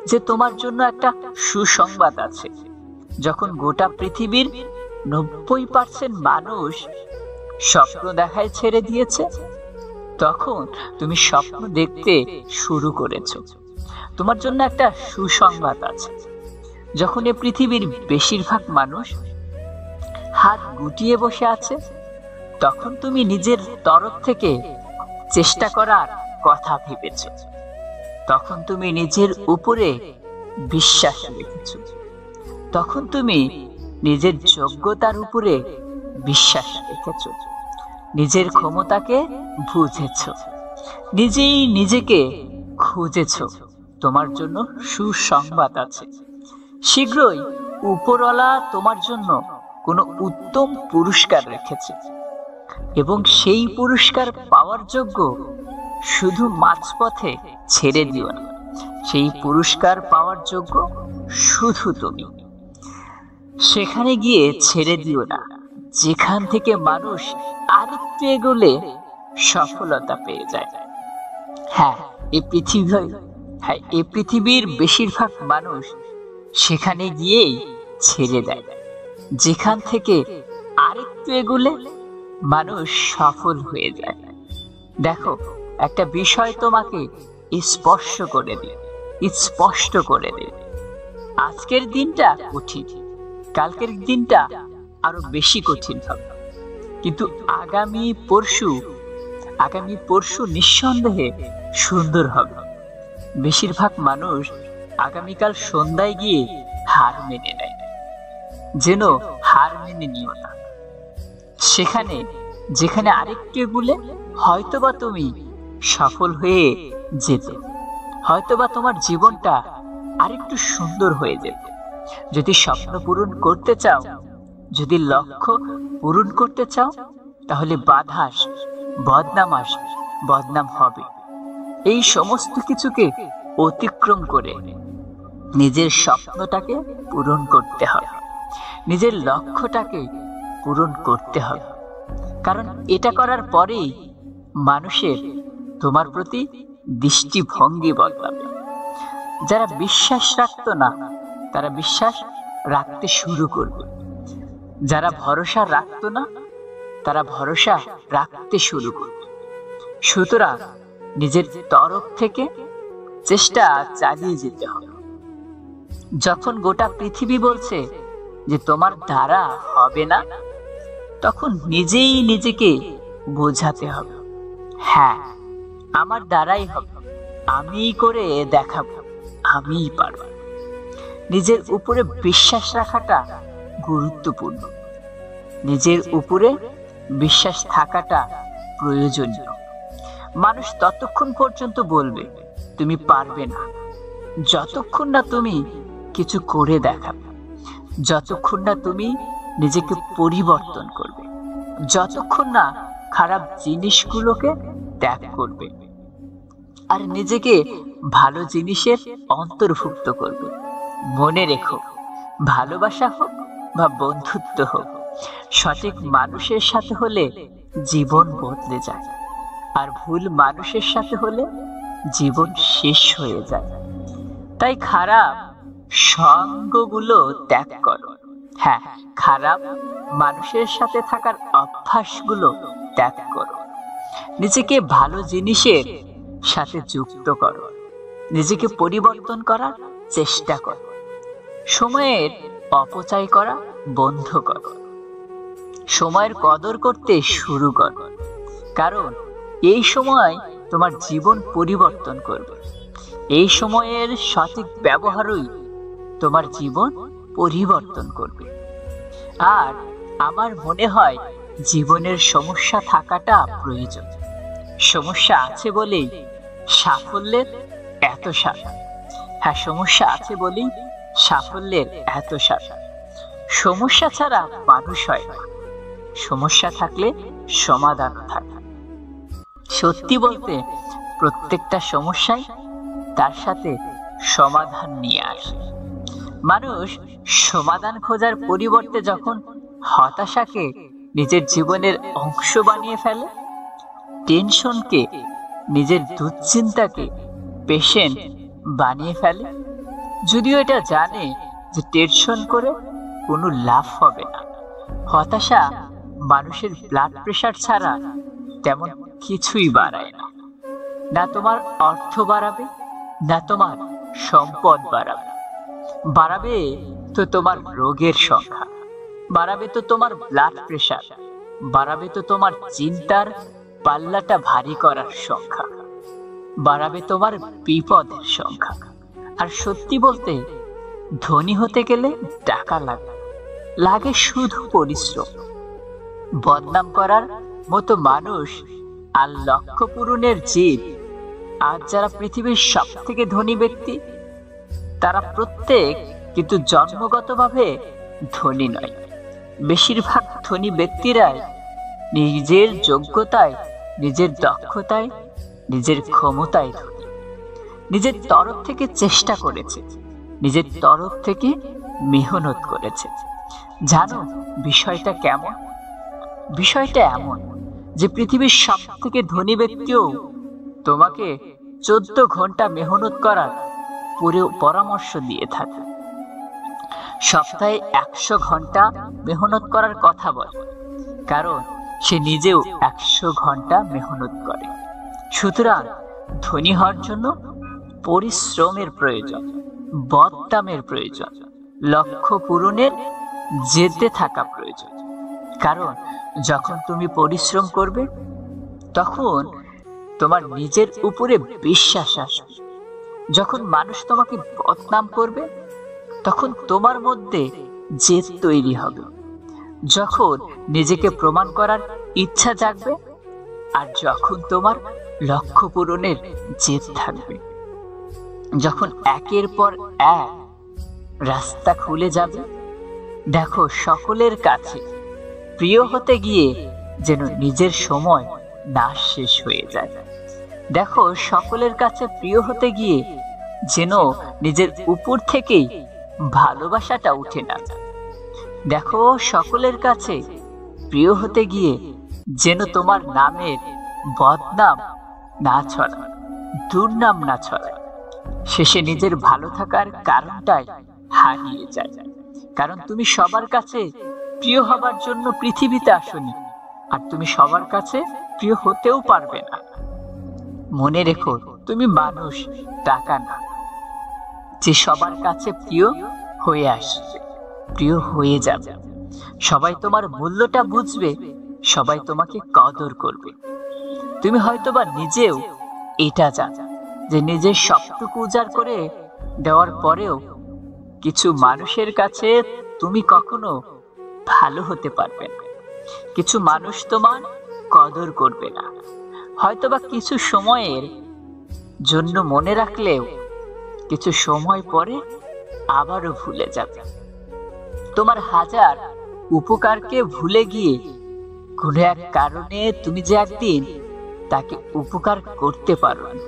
যে তোমার জন্য একটা সুসংবাদ আছে। যখন গোটা পৃথিবীর 90% মানুষ স্বপ্ন দেখায় ছেড়ে দিয়েছে, তখন তুমি স্বপ্ন দেখতে শুরু করেছো। তোমার জন্য একটা সুসংবাদ আছে। যখন এই পৃথিবীর বেশিরভাগ মানুষ হাত গুটিয়ে বসে আছে, তখন তুমি নিজের তরফ থেকে চেষ্টা করার কথা ভেবেছ। তখন তুমি নিজের উপরে বিশ্বাস রেখেছ। তখন তুমি নিজের যোগ্যতার উপরে বিশ্বাস রেখেছ। নিজের ক্ষমতাকে বুঝেছ, নিজেই নিজেকে খুঁজেছ। তোমার জন্য সুসংবাদ আছে। শীঘ্রই উপরওয়ালা তোমার জন্য কোনো উত্তম পুরস্কার রেখেছে, এবং সেই পুরস্কার পাওয়ার যোগ্য শুধু মাঝপথে ছেড়ে দিও না। সেই পুরস্কার পাওয়ার যোগ্য শুধু তুমি। সেখানে গিয়ে ছেড়ে দিও না যেখান থেকে মানুষ আরেকটু এগোলে সফলতা পেয়ে যায়। এই পৃথিবীর বেশিরভাগ মানুষ সেখানে গিয়েই ছেড়ে দেয় যেখান থেকে আরেকটু এগোলে মানুষ সফল হয়ে যায়। দেখো, একটা বিষয় তোমাকে স্পষ্ট করে দিই। আজকের দিনটা কঠিন, কালকের দিনটা আরো বেশি কঠিন হবে, কিন্তু আগামী পরশু নিঃসন্দেহে সুন্দর হবে। বেশিরভাগ মানুষ আগামীকাল সন্ধ্যায় গিয়ে হার মেনে নেয়। যেন হার মেনে নিও না। যেখানে আরেকটু এগুলে হয়তোবা তুমি সফল হয়ে যেতে, হয়তোবা তোমার জীবনটা আরেকটু সুন্দর হয়ে যেতে। যদি স্বপ্ন পূরণ করতে চাও, যদি লক্ষ্য পূরণ করতে চাও, তাহলে বাধা আসবে, বদনাম হবে। এই সমস্ত কিছুকে অতিক্রম করে নিজের স্বপ্নটাকে পূরণ করতে হবে, নিজের লক্ষ্যটাকে পূরণ করতে হবে। কারণ এটা করার পরেই মানুষের তোমার প্রতি দৃষ্টিভঙ্গি বদলাবে। যারা বিশ্বাস রাখতো না, তারা বিশ্বাস রাখতে শুরু করবে। যারা ভরসা রাখতো না, তারা ভরসা রাখতে শুরু করবে। সুতরাং নিজের তরফ থেকে চেষ্টা চালিয়ে যেতে হবে। যখন গোটা পৃথিবী বলছে যে তোমার দ্বারা হবে না, তখন নিজেই নিজেকে বোঝাতে হবে, হ্যাঁ, আমার দ্বারাই হবে, আমি করে দেখাবো, আমিই পারব। নিজের উপরে বিশ্বাস রাখাটা গুরুত্বপূর্ণ। নিজের উপরে বিশ্বাস থাকাটা প্রয়োজনীয়। মানুষ ততক্ষণ পর্যন্ত বলবে তুমি পারবে না, যতক্ষণ না তুমি কিছু করে দেখাবে, যতক্ষণ না তুমি নিজেকে পরিবর্তন করবে, যতক্ষণ না খারাপ জিনিসগুলোকে ত্যাগ করবে আর নিজেকে ভালো জিনিসের অন্তর্ভুক্ত করবে। মনে রেখো, ভালোবাসা হোক বা বন্ধুত্ব হোক, সঠিক মানুষের সাথে হলে জীবন বদলে যায়, আর ভুল মানুষের সাথে হলে জীবন শেষ হয়ে যায়। তাই খারাপ সঙ্গগুলো ত্যাগ করো। খারাপ মানুষের সাথে থাকার অভ্যাসগুলো ত্যাগ করো। নিজেকে ভালো জিনিসের সাথে যুক্ত করো। নিজেকে পরিবর্তন করার চেষ্টা করো। সময়ের অপচয় করা বন্ধ করো। সময়ের কদর করতে শুরু করো, কারণ এই সময় তোমার জীবন পরিবর্তন করবে। এই সময়ের সঠিক ব্যবহারই তোমার জীবন পরিবর্তন করবে। আর আমার মনে হয় জীবনের সমস্যা থাকাটা প্রয়োজন। সমস্যা আছে বলেই সাফল্যের এত সাথা। সমস্যা আছে বলেই সাফল্যের এত সাথা। সমস্যা ছাড়া মানুষ হয় না, সমস্যা থাকলে সমাধানও থাকে। সত্যি বলতে প্রত্যেকটা সমস্যাই তার সাথে সমাধান নিয়ে আসে। মানুষ সমাধান খোঁজার পরিবর্তে যখন হতাশাকে নিজের জীবনের অংশ বানিয়ে ফেলে, টেনশনকে নিজের দুশ্চিন্তাকে পেশেন্ট বানিয়ে ফেলে, যদিও এটা জানে যে টেনশন করে কোনো লাভ হবে না। হতাশা মানুষের ব্লাড প্রেশার ছাড়া তেমন কিছুই বাড়ায় না। না তোমার অর্থ বাড়াবে, না তোমার সম্পদ বাড়াবে। বাড়াবে তো তোমার রোগের সংখ্যা, বাড়াবে তো তোমার ব্লাড প্রেশার, বাড়াবে তো তোমার চিন্তার পাল্লাটা ভারী করার সংখ্যা, বাড়াবে তোমার বিপদের সংখ্যা। আর সত্যি বলতে, ধনী হতে গেলে টাকা লাগে, লাগে শুধু পরিশ্রম। বদনাম করার মতো মানুষ আর লক্ষ্য পূরণের জিদ। আর যারা পৃথিবীর সব থেকে ধনী ব্যক্তি, তারা প্রত্যেক কিন্তু জন্মগতভাবে ধনী নয়। বেশিরভাগ ধনী ব্যক্তিরাই নিজের যোগ্যতায়, নিজের দক্ষতায়, নিজের ক্ষমতায় ধনী। নিজের তরফ থেকে চেষ্টা করেছে, নিজের তরফ থেকে মেহনত করেছে। জানো বিষয়টা কেমন? বিষয়টা এমন যে পৃথিবীর সব থেকে ধনী ব্যক্তিও তোমাকে 14 ঘন্টা মেহনত করার পরামর্শ দিয়ে থাকে। সপ্তাহে 100 ঘন্টা মেহনত করার কথা বলে, কারণ সে নিজেও 100 ঘন্টা মেহনত করে। সুতরাং ধনী হওয়ার জন্য পরিশ্রমের প্রয়োজন, বদনামের প্রয়োজন, লক্ষ্য পূরণের জেদে থাকা প্রয়োজন। কারণ যখন তুমি পরিশ্রম করবে, তখন তোমার নিজের উপরে বিশ্বাস আসবে। যখন মানুষ তোমাকে বদনাম করবে, তখন তোমার মধ্যে জেদ তৈরি হবে। যখন নিজেকে প্রমাণ করার ইচ্ছা জাগবে, আর যখন তোমার লক্ষ্য পূরণের জেদ থাকবে, যখন একের পর এক রাস্তা খুলে যাবে। দেখো, সকলের কাছে প্রিয় হতে গিয়ে যেন নিজের সময় না শেষ হয়ে যায়। দেখো, সকলের কাছে প্রিয় হতে গিয়ে যেন নিজের উপর থেকেই ভালোবাসাটা উঠে না যায়। দেখো, সকলের কাছে প্রিয় হতে গিয়ে যেন তোমার নামের বদনাম না ছড়ায়, দুর্নাম না ছড়ায়। শেষে নিজের ভালো থাকার কারণটাই হারিয়ে যায়। কারণ তুমি সবার কাছে প্রিয় হবার জন্য পৃথিবীতে আসনি, আর তুমি সবার কাছে প্রিয় হতেও পারবে না। মনে রেখো, তুমি মানুষ, টাকা না, যে সবার কাছে প্রিয় হয়ে আসবে, প্রিয় হয়ে যাবে। সবাই তোমার মূল্যটা বুঝবে, সবাই তোমাকে কদর করবে। তুমি হয়তোবা নিজেও এটা জানো যে নিজের সবটুকু উজাড় করে দেওয়ার পরেও কিছু মানুষের কাছে তুমি কখনো ভালো হতে পারবে না। কিছু মানুষ তোমার কদর করবে না। হয়তোবা কিছু সময়ের জন্য মনে রাখলেও কিছু সময় পরে আবারও ভুলে যাবে। তোমার হাজার উপকারকে ভুলে গিয়ে কোনো এক কারণে তুমি যে একদিন তাকে উপকার করতে পারো না,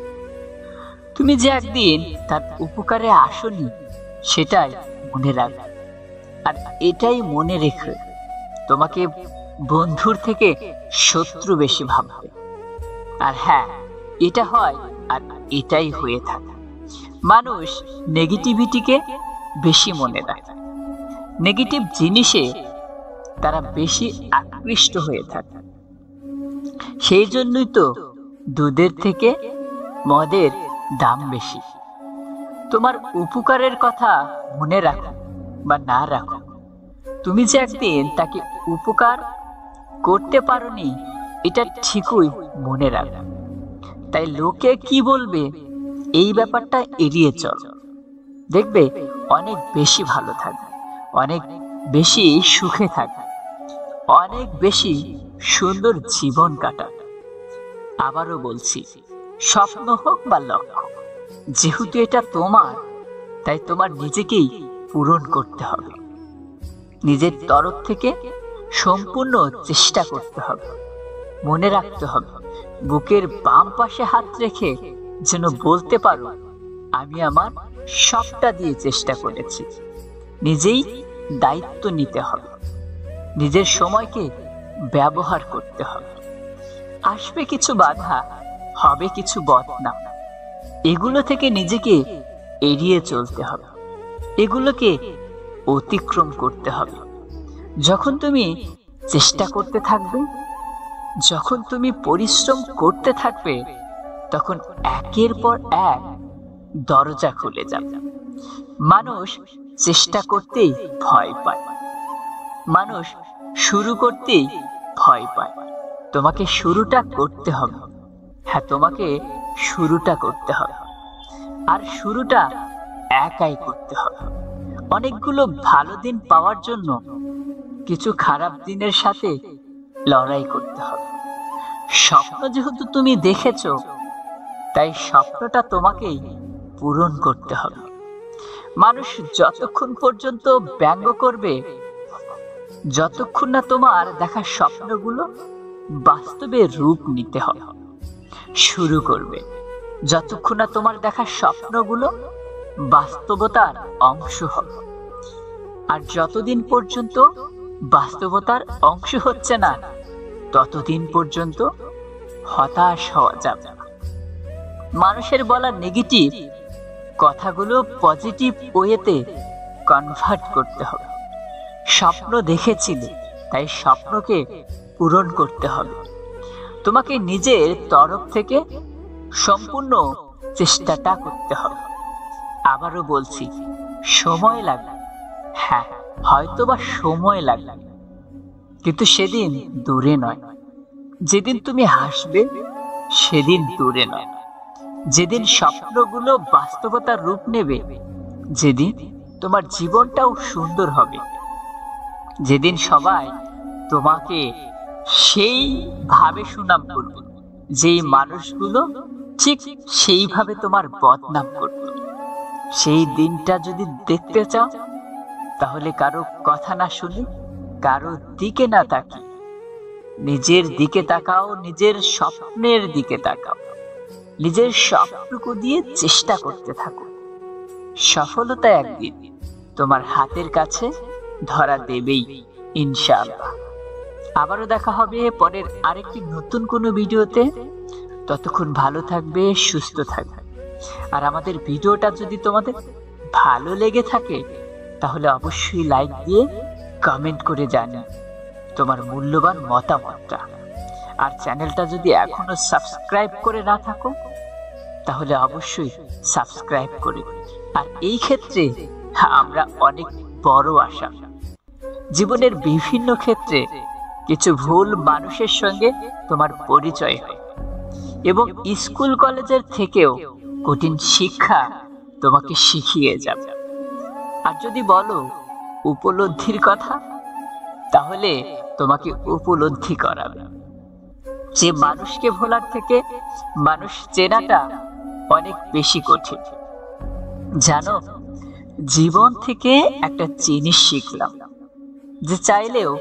তুমি যে একদিন তার উপকারে আসনি, সেটাই মনে রাখবে। আর এটাই মনে রেখে তোমাকে বন্ধুর থেকে শত্রু বেশি ভাববে। আর হ্যাঁ, এটা হয়, আর এটাই হয়ে থাকে। মানুষ নেগেটিভিটিকে বেশি মনে রাখে, নেগেটিভ জিনিসে তারা বেশি আকৃষ্ট হয়ে থাকে। সেই জন্যই তো দুধের থেকে মদের দাম বেশি। তোমার উপকারের কথা মনে রাখো বা না রাখো, তুমি যে একদিন তাকে উপকার করতে পারোনি, এটা ঠিকই মনে রাখো। তাই লোকে কি বলবে এই ব্যাপারটা এড়িয়ে চলো। দেখবে অনেক বেশি ভালো থাকবে, অনেক বেশি সুখে থাকবে, অনেক বেশি সুন্দর জীবন কাটাবে। আবারও বলছি, স্বপ্ন হোক বা লক্ষ্য, যেহেতু এটা তোমার, তাই তোমার নিজেকেই পূরণ করতে হবে। নিজের তরফ থেকে সম্পূর্ণ চেষ্টা করতে হবে। মনে রাখতে হবে, বুকের বাম পাশে হাত রেখে যেন বলতে পারো, আমি আমার সবটা দিয়ে চেষ্টা করেছি। নিজেই দায়িত্ব নিতে হবে, নিজের সময়কে ব্যবহার করতে হবে। আসবে কিছু বাধা, হবে কিছু বদনাম, এগুলো থেকে নিজেকে এড়িয়ে চলতে হবে। এগুলোকে অতিক্রম করতে হবে। যখন তুমি চেষ্টা করতে থাকবে, যখন তুমি পরিশ্রম করতে থাকবে, তখন একের পর এক দরজা খুলে যাবে। মানুষ চেষ্টা করতেই ভয় পায়, মানুষ শুরু করতেই ভয় পায়। তোমাকে শুরুটা করতে হবে। হ্যাঁ, তোমাকে শুরুটা করতে হবে, আর শুরুটা একাই করতে হবে। অনেকগুলো ভালো দিন পাওয়ার জন্য কিছু খারাপ দিনের সাথে লড়াই করতে হবে। স্বপ্ন যেহেতু তুমি দেখেছো, তাই স্বপ্নটা তোমাকেই পূরণ করতে হবে। মানুষ যতক্ষণ পর্যন্ত ব্যঙ্গ করবে, যতক্ষণ না তোমার দেখা স্বপ্নগুলো বাস্তবে রূপ নিতে হবে। শুরু করবে যতক্ষণ না তোমার দেখা স্বপ্নগুলো বাস্তবতার অংশ হবে। আর যতদিন পর্যন্ত বাস্তবতার অংশ হচ্ছে না, ততদিন পর্যন্ত হতাশ হওয়া যাবে না। মানুষের বলা নেগেটিভ কথাগুলো পজিটিভ ওয়েতে কনভার্ট করতে হবে। স্বপ্ন দেখেছিলে, তাই স্বপ্নকে পূরণ করতে হবে। তোমাকে নিজের তরফ থেকে সম্পূর্ণ চেষ্টাটা করতে হবে। আবারও বলছি, সময় লাগবে। হ্যাঁ, হয়তোবা সময় লাগবে, কিন্তু সেদিন দূরে নয়। যেদিন তুমি হাসবে, সেদিন দূরে নয়। যেদিন স্বপ্নগুলো বাস্তবতার রূপ নেবে, যেদিন তোমার জীবনটাও সুন্দর হবে, যেদিন সবাই তোমাকে সেইভাবে সুনাম করবে, যেই মানুষগুলো ঠিক সেইভাবে তোমার বদনাম করবে, সেই দিনটা যদি দেখতে চাও, তাহলে কারো কথা না শুনে, কারো দিকে না তাকিয়ে নিজের দিকে তাকাও, নিজের স্বপ্নের দিকে তাকাও, নিজের সবটুকু দিয়ে চেষ্টা করতে থাকো। সফলতা একদিন তোমার হাতের কাছে ধরা দেবেই, ইনশাআল্লাহ। আবারও দেখা হবে পরের আরেকটি নতুন কোনো ভিডিওতে। ততক্ষণ ভালো থাকবে, সুস্থ থাকবে। আর আমাদের ভিডিওটা যদি তোমাদের ভালো লেগে থাকে, তাহলে অবশ্যই লাইক দিয়ে কমেন্ট করে জানিও তোমার মূল্যবান মতামতটা। আর চ্যানেলটা যদি এখনো সাবস্ক্রাইব করে না থাকো, তাহলে অবশ্যই সাবস্ক্রাইব করে। আর এই ক্ষেত্রে আমরা অনেক বড় আশা। জীবনের বিভিন্ন ক্ষেত্রে কিছু ভুল মানুষের সঙ্গে তোমার পরিচয় হয়, এবং স্কুল কলেজের থেকেও কঠিন শিক্ষা তোমাকে শিখিয়ে যাবে। আর যদি বলো উপলব্ধির কথা, তাহলে তোমাকে উপলব্ধি করাবে যে মানুষকে ভোলার থেকে মানুষ চেনাটা অনেক বেশি কঠিন। জানো, জীবন থেকে একটা জিনিস শিখলাম, যে চাইলেও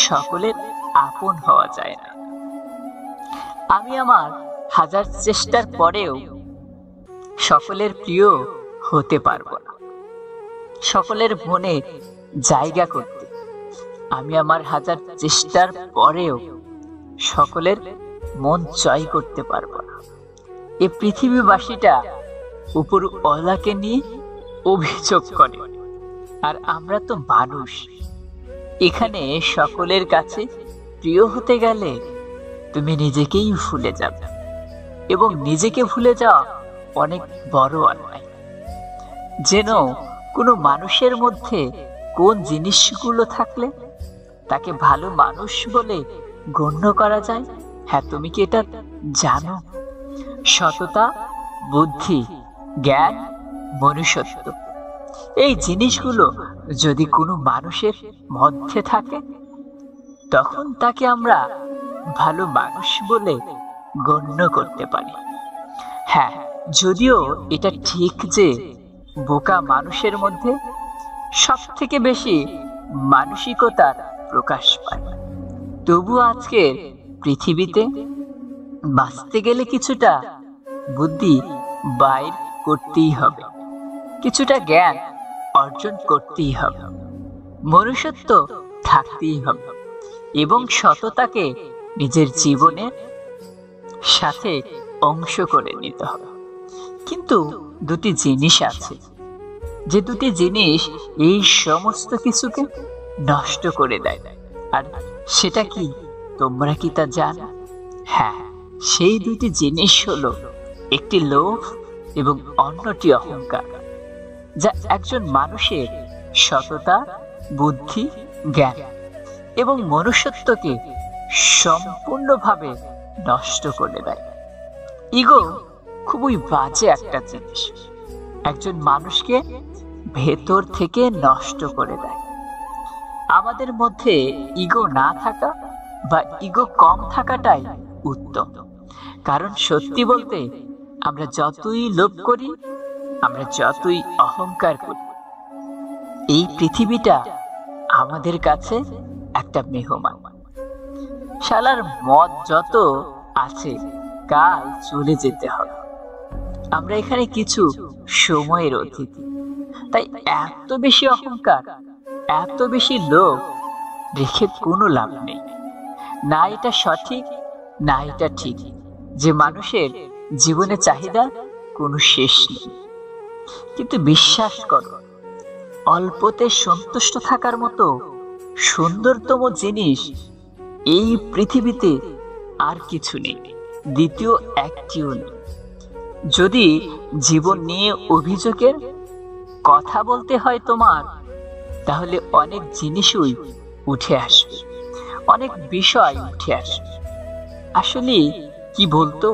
সকলের আপন হওয়া যায় না। আমি আমার হাজার চেষ্টার পরেও সকলের প্রিয় হতে পারবো না। সকলের মনে জায়গা করতে আমি আমার হাজার চেষ্টার পরেও সকলের মন জয় করতে পারবো না। এই পৃথিবীবাসীটা উপর ওয়ালাকে নিয়ে অভিযোগ করে, আর আমরা তো মানুষ। এখানে সকলের কাছে প্রিয় হতে গেলে তুমি নিজেকেই ভুলে যাবে, এবং নিজেকে ভুলে যাওয়া অনেক বড় অন্যায়। যেন কোনো মানুষের মধ্যে কোন জিনিসগুলো থাকলে তাকে ভালো মানুষ বলে গণ্য করা যায়। হ্যাঁ, তুমি কি এটা জানো? সততা, বুদ্ধি, জ্ঞান, মনুষ্যত্ব, এই জিনিসগুলো যদি কোনো মানুষের মধ্যে থাকে, তখন তাকে আমরা ভালো মানুষ বলে গণ্য করতে পারি। হ্যাঁ, যদিও এটা ঠিক যে বোকা মানুষের মধ্যে সব থেকে বেশি মানসিকতার প্রকাশ পায়, তবু আজকের পৃথিবীতে বাঁচতে গেলে কিছুটা বুদ্ধি বাইর করতেই হবে, কিছুটা জ্ঞান অর্জন করতেই হবে, মনুষ্যত্ব থাকতেই হবে, এবং সততাকে নিজের জীবনের সাথে অংশ করে নিতে হবে। কিন্তু দুটি জিনিস আছে, যে দুটি জিনিস এই সমস্ত কিছুকে নষ্ট করে দেয়। আর সেটা কি, তোমরা কি তা জানো? হ্যাঁ, সেই দুটি জিনিস হলো একটি লোভ এবং অন্যটি অহংকার, যা একজন মানুষের সততা, বুদ্ধি, জ্ঞান এবং মনুষ্যত্বকে সম্পূর্ণভাবে নষ্ট করে দেয়। ইগো খুবই বাজে একটা জিনিস, একজন মানুষকে ভেতর থেকে নষ্ট করে দেয়। আমাদের মধ্যে ইগো না থাকা বা ইগো কম থাকাটাই উত্তম, কারণ সত্যি বলতে আমরা যতই লোভ করি, আমরা যতই অহংকার করি, এই পৃথিবীটা আমাদের কাছে একটা মেহমান। শালার মদ যত আছে কাল চলে যেতে হবে। আমরা এখানে কিছু সময়ের অতিথি, তাই এত বেশি অহংকার, এত বেশি লোভ রেখে কোনো লাভ নেই। না এটা সঠিক, না এটা ঠিক যে মানুষের জীবনে চাহিদা কোনো শেষ নেই। কিন্তু বিশ্বাস করো, অল্পতে সন্তুষ্ট থাকার মতো সুন্দরতম জিনিস এই পৃথিবীতে আর কিছু নেই, দ্বিতীয় একটিও নেই। যদি জীবন নিয়ে অভিযোগের কথা বলতে হয় তোমার, তাহলে অনেক জিনিসই উঠে আসবে, অনেক বিষয় উঠে আসবে। আসলে কি বলতো,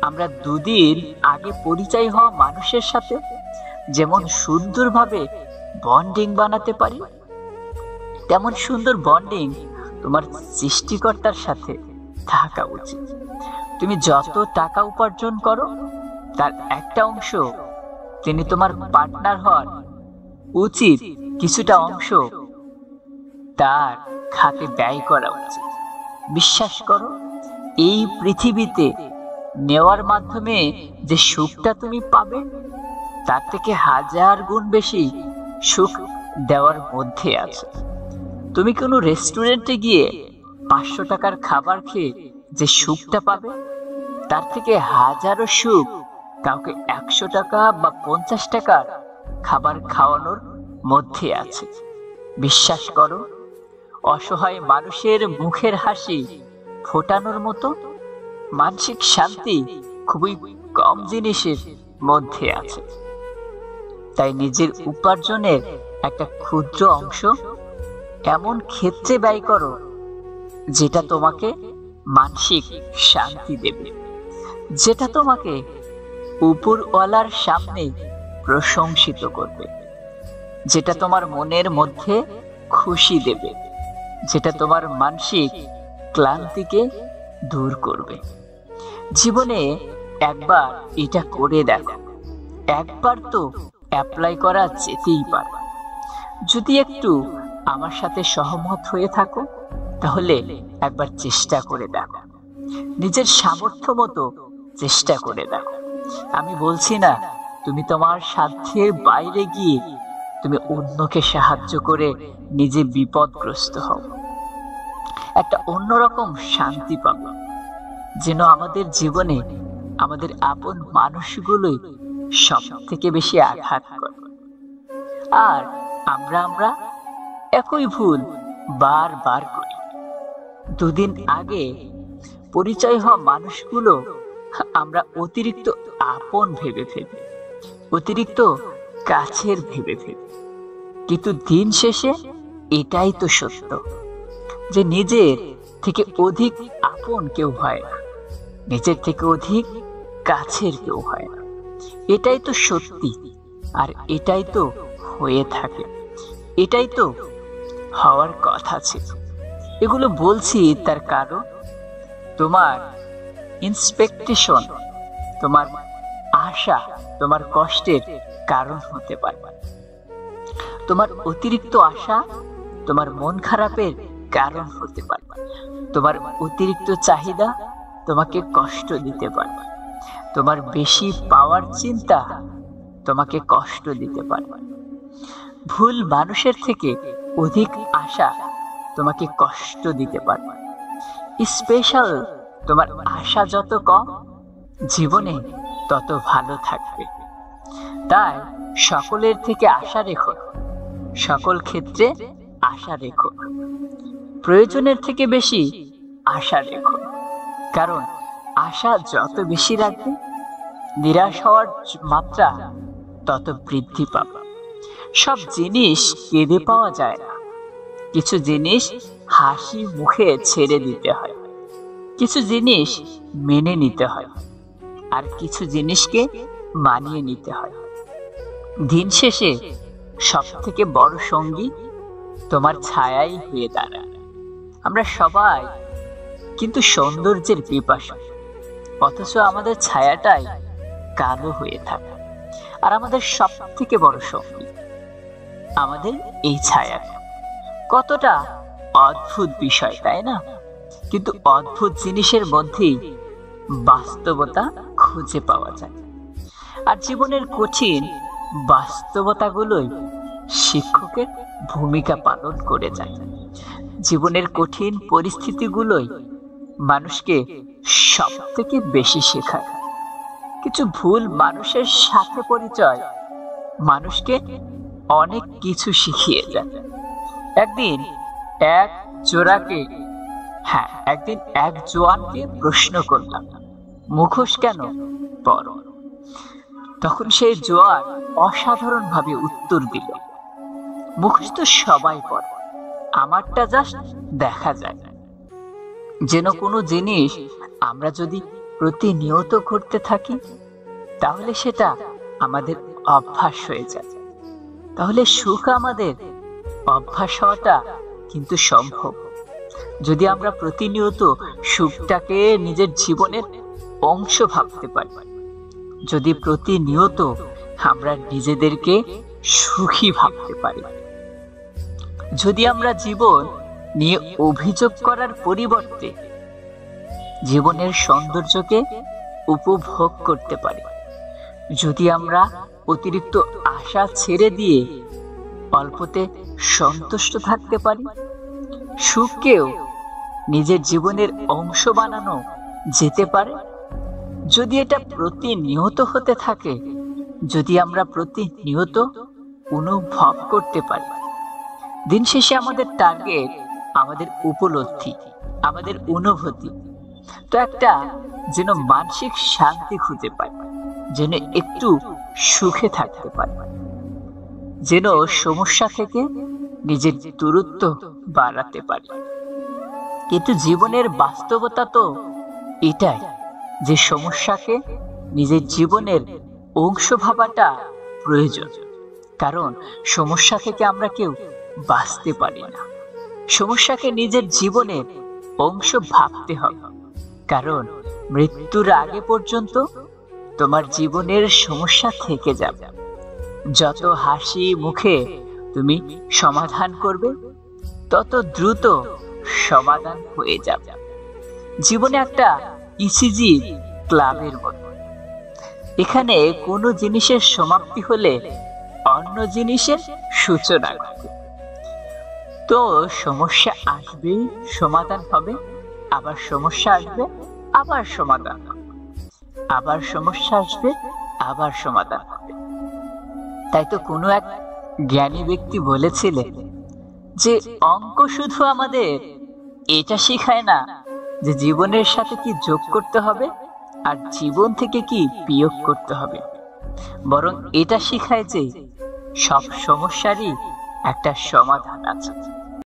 আমরা দুদিন আগে পরিচয় হওয়া মানুষের সাথে যেমন সুন্দরভাবে বন্ডিং বানাতে পারি, তেমন সুন্দর বন্ডিং তোমার সৃষ্টিকর্তার সাথে থাকা উচিত। তুমি যত টাকা উপার্জন করো, তার একটা অংশ তিনি তোমার পার্টনার হন, উচিত কিছুটা অংশ তার খাতে ব্যয় করা উচিত। বিশ্বাস করো, এই পৃথিবীতে নেওয়ার মাধ্যমে যে সুখটা তুমি পাবে, তার থেকে 1000 গুণ বেশি সুখ দেওয়ার মধ্যে আছে। তুমি কোনো রেস্টুরেন্টে গিয়ে 500 টাকার খাবার খেয়ে যে সুখটা পাবে, তার থেকে হাজারো সুখ কাউকে 100 টাকা বা 50 টাকার খাবার খাওয়ানোর মধ্যে আছে। বিশ্বাস করো, অসহায় মানুষের মুখের হাসি ফোটানোর মতো মানসিক শান্তি খুবই কম জিনিসের মধ্যে আছে। তাই নিজের উপার্জনের একটা ক্ষুদ্র অংশ এমন ক্ষেত্রে ব্যয় করো যেটা তোমাকে মানসিক শান্তি দেবে, যেটা তোমাকে উপরওয়ালার সামনে প্রশংসিত করবে, যেটা তোমার মনের মধ্যে খুশি দেবে, যেটা তোমার মানসিক ক্লান্তিকে দূর করবে। জীবনে একবার এটা করে দেখো, একবার তো অ্যাপ্লাই করা যেতেই পারে। যদি একটু আমার সাথে সহমত হয়ে থাকো, তাহলে একবার চেষ্টা করে দেখো, নিজের সামর্থ্য মতো চেষ্টা করে দেখো। আমি বলছি না তুমি তোমার সাধ্যের বাইরে গিয়ে তুমি অন্যকে সাহায্য করে নিজে বিপদগ্রস্ত হও, একটা অন্যরকম শান্তি পাবো। যেন আমাদের জীবনে আমাদের আপন মানুষগুলোই সব থেকে বেশি আঘাত করে, আর আমরা একই ভুল বারবার করি। দুদিন আগে পরিচয় হওয়া মানুষগুলো আমরা অতিরিক্ত আপন ভেবে ফেলি, অতিরিক্ত কাছের ভেবে ফেলি। কিন্তু দিন শেষে এটাই তো সত্য যে নিজের থেকে অধিক আপন কেউ হয় না, নিজের থেকে অধিক কাছের কেউ হয় না। এটাই তো সত্যি, আর এটাই তো হয়ে থাকে, এটাই তো হওয়ার কথা ছিল। এগুলো বলছি তার কারণ তোমার ইন্সপেকটেশন, তোমার আশা তোমার কষ্টের কারণ হতে পারে। তোমার অতিরিক্ত আশা তোমার মন খারাপের কারণ হতে পারে। তোমার অতিরিক্ত চাহিদা তোমাকে কষ্ট দিতে পারে। তোমার বেশি পাওয়ার চিন্তা তোমাকে কষ্ট দিতে পারে। ভুল মানুষের থেকে অধিক আশা তোমাকে কষ্ট দিতে পারে। স্পেশাল তোমার আশা যত কম, জীবনে তত ভালো থাকবে। তাই সকলের থেকে আশা রেখো, সকল ক্ষেত্রে আশা রেখো, প্রয়োজনের থেকে বেশি আশা রেখো। কারণ আশা যত বেশি রাখবে, নিরাশ হওয়ার মাত্রা তত বৃদ্ধি পাবে। সব জিনিস কেঁদে পাওয়া যায় না, কিছু জিনিস হাসি মুখে ছেড়ে দিতে হয়, কিছু জিনিস মেনে নিতে হয়, আর কিছু জিনিসকে মানিয়ে নিতে হয়। দিন শেষে সব থেকে বড় সঙ্গী তোমার ছায়াই হয়ে দাঁড়ায়। আমরা সবাই কিন্তু সৌন্দর্যের পিপাসু, অথচ আমাদের ছায়াটাই কালো হয়ে থাকে। আর আমাদের সব থেকে বড় সঙ্গী আমাদের এই ছায়া। কতটা অদ্ভুত বিষয়, তাই না? কিন্তু অদ্ভুত জিনিসের মধ্যেই বাস্তবতা খুঁজে পাওয়া যায়। আর জীবনের কঠিন বাস্তবতাগুলোই শিক্ষকের ভূমিকা পালন করে যায়। জীবনের কঠিন পরিস্থিতিগুলোই মানুষকে সব থেকে বেশি শেখায়। কিছু ভুল মানুষের সাথে পরিচয় মানুষকে অনেক কিছু শিখিয়ে যায়। একদিন এক জোয়ানকে প্রশ্ন করলাম, মুখোশ কেন পরো? তখন সেই জোয়ান অসাধারণ ভাবে উত্তর দিল, মুখোশ তো সবাই পরে, আমারটা জাস্ট দেখা যায়। যেন কোনো জিনিস আমরা যদি প্রতিনিয়ত করতে থাকি, তাহলে সেটা আমাদের অভ্যাস হয়ে যায়। তাহলে সুখ আমাদের অভ্যাস হওয়াটা কিন্তু সম্ভব, যদি আমরা প্রতিনিয়ত সুখটাকে নিজের জীবনের অংশ ভাবতে পারি, যদি প্রতিনিয়ত আমরা নিজেদেরকে সুখী ভাবতে পারি, যদি আমরা জীবন নিয়ে অভিযোগ করার পরিবর্তে জীবনের সৌন্দর্যকে উপভোগ করতে পারি, যদি আমরা অতিরিক্ত আশা ছেড়ে দিয়ে অল্পতে সন্তুষ্ট থাকতে পারি, সুখকেও নিজের জীবনের অংশ বানানো যেতে পারে। যদি এটা প্রতিনিয়ত হতে থাকে, যদি আমরা প্রতিনিয়ত অনুভব করতে পারি, দিন শেষে আমাদের টার্গেট, আমাদের উপলব্ধি, আমাদের অনুভূতি তো একটা যেন মানসিক শান্তি খুঁজে পাই, যেন একটু সুখে থাকতে পারি, যেন সমস্যা থেকে নিজের দূরত্ব বাড়াতে পারি। কিন্তু জীবনের বাস্তবতা তো এটাই যে সমস্যাকে নিজের জীবনের অংশ ভাবাটা প্রয়োজন। কারণ সমস্যা থেকে আমরা কেউ বাঁচতে পারি না, সমস্যাকে নিজের জীবনের অংশ ভাবতে হবে। কারণ মৃত্যুর আগে পর্যন্ত তোমার জীবনের সমস্যা থেকে যাবে। যত হাসি মুখে তুমি সমাধান করবে, তত দ্রুত সমাধান হয়ে যাবে। জীবনে একটা ইসিজি ক্লাবের মতো, এখানে কোনো জিনিসের সমাপ্তি হলে অন্য জিনিসের সূচনা ঘটে। তো সমস্যা আসবে, সমাধান হবে, আবার সমস্যা আসবে, আবার সমাধান হবে, আবার সমস্যা আসবে, আবার সমাধান হবে। তাই তো কোনো এক জ্ঞানী ব্যক্তি বলেছিলেন যে অঙ্ক শুধু আমাদের এটা শেখায় না যে জীবনের সাথে কি যোগ করতে হবে আর জীবন থেকে কি বিয়োগ করতে হবে, বরং এটা শেখায় যে সব সমস্যারই একটা সমাধান আছে।